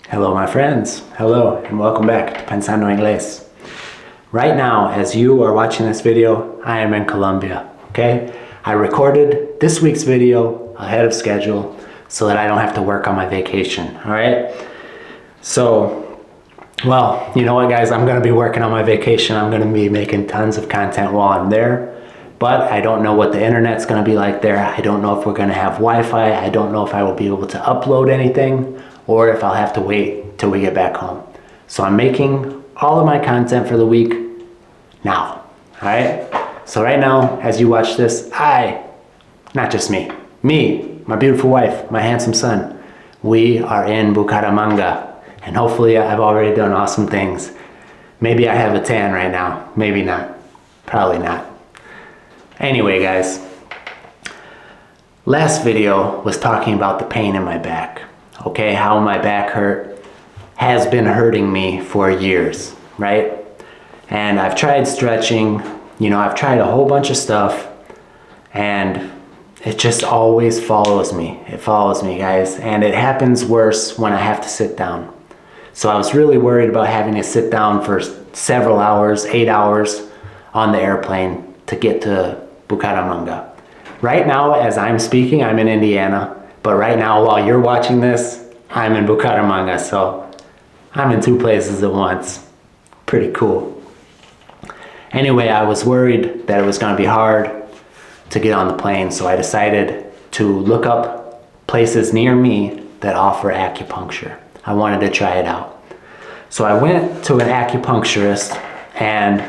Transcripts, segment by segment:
Hello my friends, hello and welcome back to Pensando Inglés. Right now, as you are watching this video, I am in Colombia, okay? I recorded this week's video ahead of schedule so that I don't have to work on my vacation, all right? So, well, you know what guys, I'm gonna be working on my vacation. I'm gonna be making tons of content while I'm there, but I don't know what the internet's gonna be like there. I don't know if we're gonna have Wi-Fi. I don't know if I will be able to upload anything or if I'll have to wait till we get back home. So I'm making all of my content for the week now, all right? So right now, as you watch this, not just me, my beautiful wife, my handsome son, we are in Bucaramanga, and hopefully I've already done awesome things. Maybe I have a tan right now, maybe not, probably not. Anyway guys, last video was talking about the pain in my back. Okay, how my back has been hurting me for years, right? And I've tried stretching, I've tried a whole bunch of stuff, and it just always follows me. It follows me, guys, and it happens worse when I have to sit down. So I was really worried about having to sit down for several hours, 8 hours on the airplane to get to Bucaramanga. Right now, as I'm speaking, I'm in Indiana. But right now, while you're watching this, I'm in Bucaramanga, so I'm in two places at once. Pretty cool. Anyway, I was worried that it was going to be hard to get on the plane, so I decided to look up places near me that offer acupuncture. I wanted to try it out. So I went to an acupuncturist, and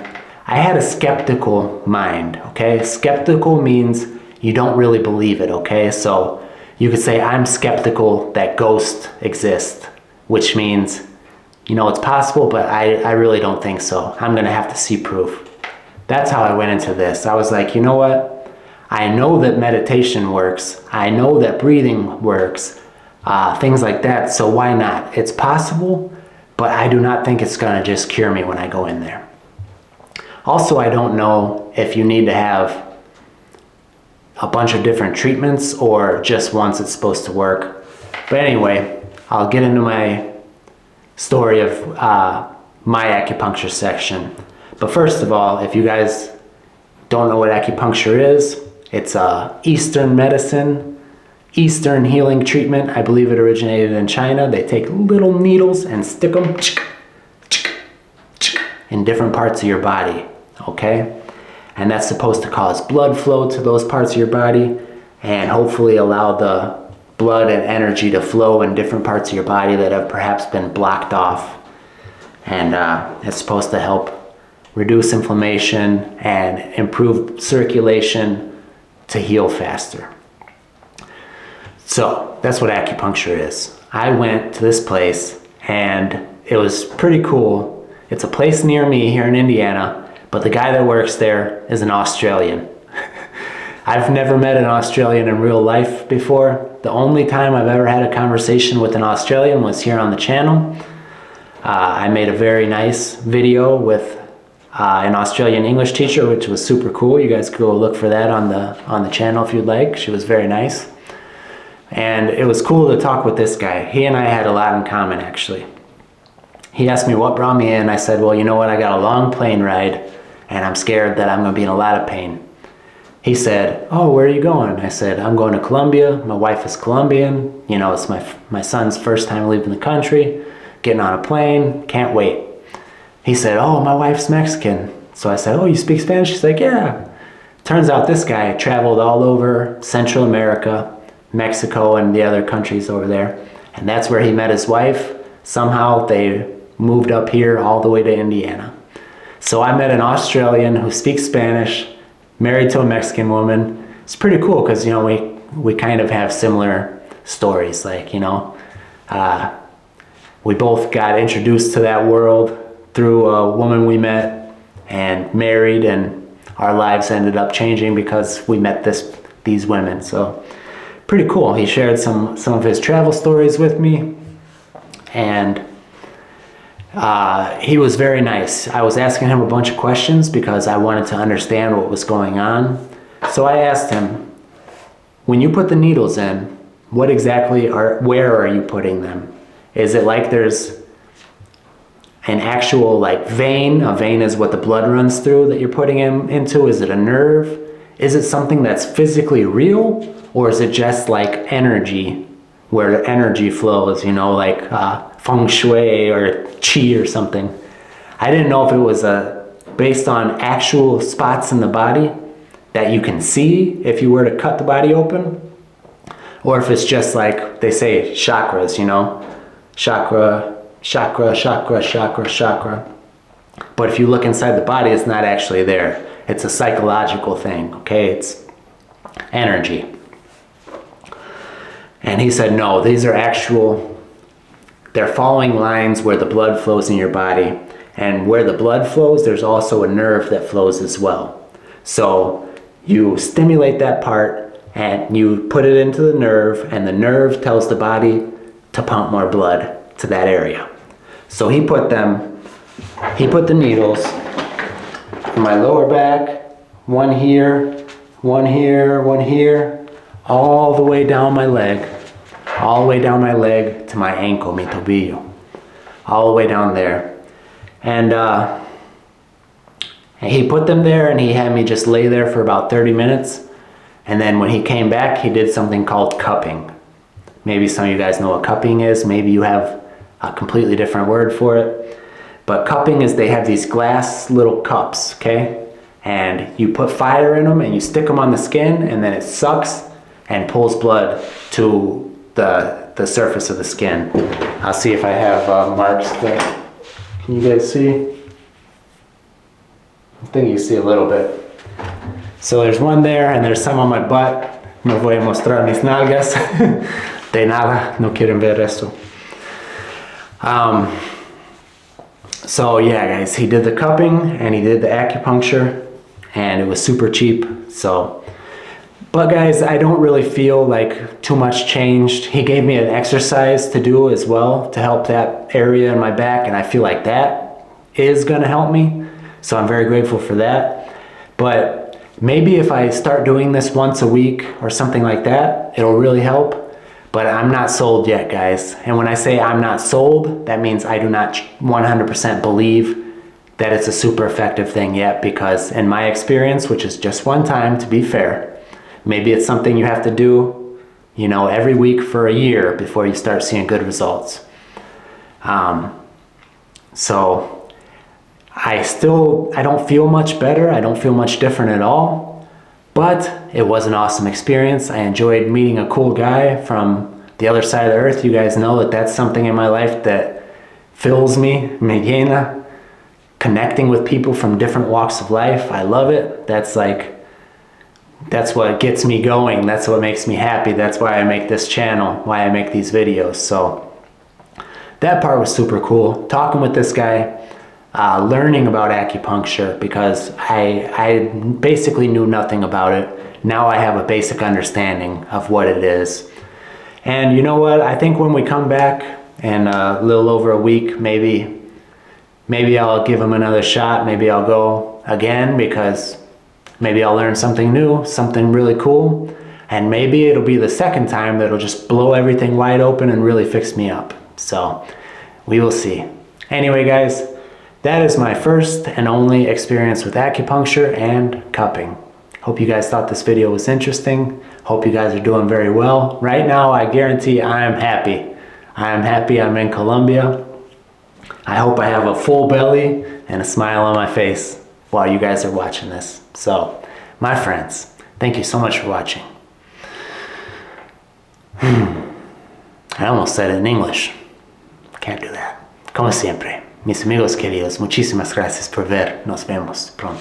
I had a skeptical mind, okay? Skeptical means you don't really believe it, okay? So you could say I'm skeptical that ghosts exist, which means, it's possible, but I really don't think so. I'm gonna have to see proof. That's how I went into this. I was like, you know what? I know that meditation works. I know that breathing works, things like that, so why not? It's possible, but I do not think it's gonna just cure me when I go in there. Also, I don't know if you need to have a bunch of different treatments or just once it's supposed to work. But anyway, I'll get into my story of my acupuncture section. But first of all, if you guys don't know what acupuncture is, it's Eastern medicine, Eastern healing treatment. I believe it originated in China. They take little needles and stick them in different parts of your body, okay? And that's supposed to cause blood flow to those parts of your body and hopefully allow the blood and energy to flow in different parts of your body that have perhaps been blocked off. And it's supposed to help reduce inflammation and improve circulation to heal faster. So that's what acupuncture is. I went to this place and it was pretty cool. It's a place near me here in Indiana, but the guy that works there is an Australian. I've never met an Australian in real life before. The only time I've ever had a conversation with an Australian was here on the channel. I made a very nice video with an Australian English teacher, which was super cool. You guys could go look for that on the channel if you'd like. She was very nice. And it was cool to talk with this guy. He and I had a lot in common, actually. He asked me what brought me in. I said, well, you know what? I got a long plane ride and I'm scared that I'm going to be in a lot of pain. He said, oh, where are you going? I said, I'm going to Colombia. My wife is Colombian. It's my son's first time leaving the country, getting on a plane, can't wait. He said, oh, my wife's Mexican. So I said, oh, you speak Spanish? He's like, yeah. Turns out this guy traveled all over Central America, Mexico, and the other countries over there. And that's where he met his wife. Somehow they moved up here all the way to Indiana. So I met an Australian who speaks Spanish, married to a Mexican woman. It's pretty cool because, we kind of have similar stories. Like, we both got introduced to that world through a woman we met and married, and our lives ended up changing because we met these women. So pretty cool. He shared some of his travel stories with me, and he was very nice. I was asking him a bunch of questions because I wanted to understand what was going on. So I asked him, when you put the needles in, where are you putting them? Is it like there's an actual like vein? A vein is what the blood runs through that you're putting him into. Is it a nerve? Is it something that's physically real? Or is it just like energy, where the energy flows, you know, like feng shui or chi or something? I didn't know if it was based on actual spots in the body that you can see if you were to cut the body open, or if it's just like they say chakras, you know, chakra, chakra, chakra, chakra, chakra. But if you look inside the body, it's not actually there. It's a psychological thing, okay? It's energy. And he said, no, these are actual, they're following lines where the blood flows in your body. And where the blood flows, there's also a nerve that flows as well. So you stimulate that part and you put it into the nerve, and the nerve tells the body to pump more blood to that area. So he put the needles in my lower back, one here, one here, one here, all the way down my leg, all the way down my leg to my ankle, mi tobillo, all the way down there. And he put them there, and he had me just lay there for about 30 minutes. And then when he came back, he did something called cupping. Maybe some of you guys know what cupping is. Maybe you have a completely different word for it. But cupping is, they have these glass little cups, okay? And you put fire in them and you stick them on the skin, and then it sucks and pulls blood to the surface of the skin. I'll see if I have marks there. Can you guys see? I think you see a little bit. So there's one there, and there's some on my butt. Me voy a mostrar mis nalgas. De nada, no quieren ver esto. So yeah, guys, he did the cupping and he did the acupuncture, and it was super cheap. So, but guys, I don't really feel like too much changed. He gave me an exercise to do as well to help that area in my back, and I feel like that is gonna help me. So I'm very grateful for that. But maybe if I start doing this once a week or something like that, it'll really help. But I'm not sold yet, guys. And when I say I'm not sold, that means I do not 100% believe that it's a super effective thing yet, because in my experience, which is just one time to be fair, maybe it's something you have to do, you know, every week for a year before you start seeing good results. So I don't feel much better. I don't feel much different at all, but it was an awesome experience. I enjoyed meeting a cool guy from the other side of the earth. You guys know that that's something in my life that fills me, me llena. Connecting with people from different walks of life. I love it. That's what gets me going. That's what makes me happy. That's why I make this channel, why I make these videos. So that part was super cool. Talking with this guy, learning about acupuncture, because I basically knew nothing about it. Now I have a basic understanding of what it is. And you know what? I think when we come back in a little over a week, maybe I'll give him another shot. Maybe I'll go again, because maybe I'll learn something new, something really cool. And maybe it'll be the second time that'll just blow everything wide open and really fix me up. So we will see. Anyway, guys, that is my first and only experience with acupuncture and cupping. Hope you guys thought this video was interesting. Hope you guys are doing very well. Right now, I guarantee I am happy. I am happy I'm in Colombia. I hope I have a full belly and a smile on my face while you guys are watching this. So, my friends, thank you so much for watching. I almost said it in English. Can't do that. Como siempre, mis amigos queridos, muchísimas gracias por ver. Nos vemos pronto.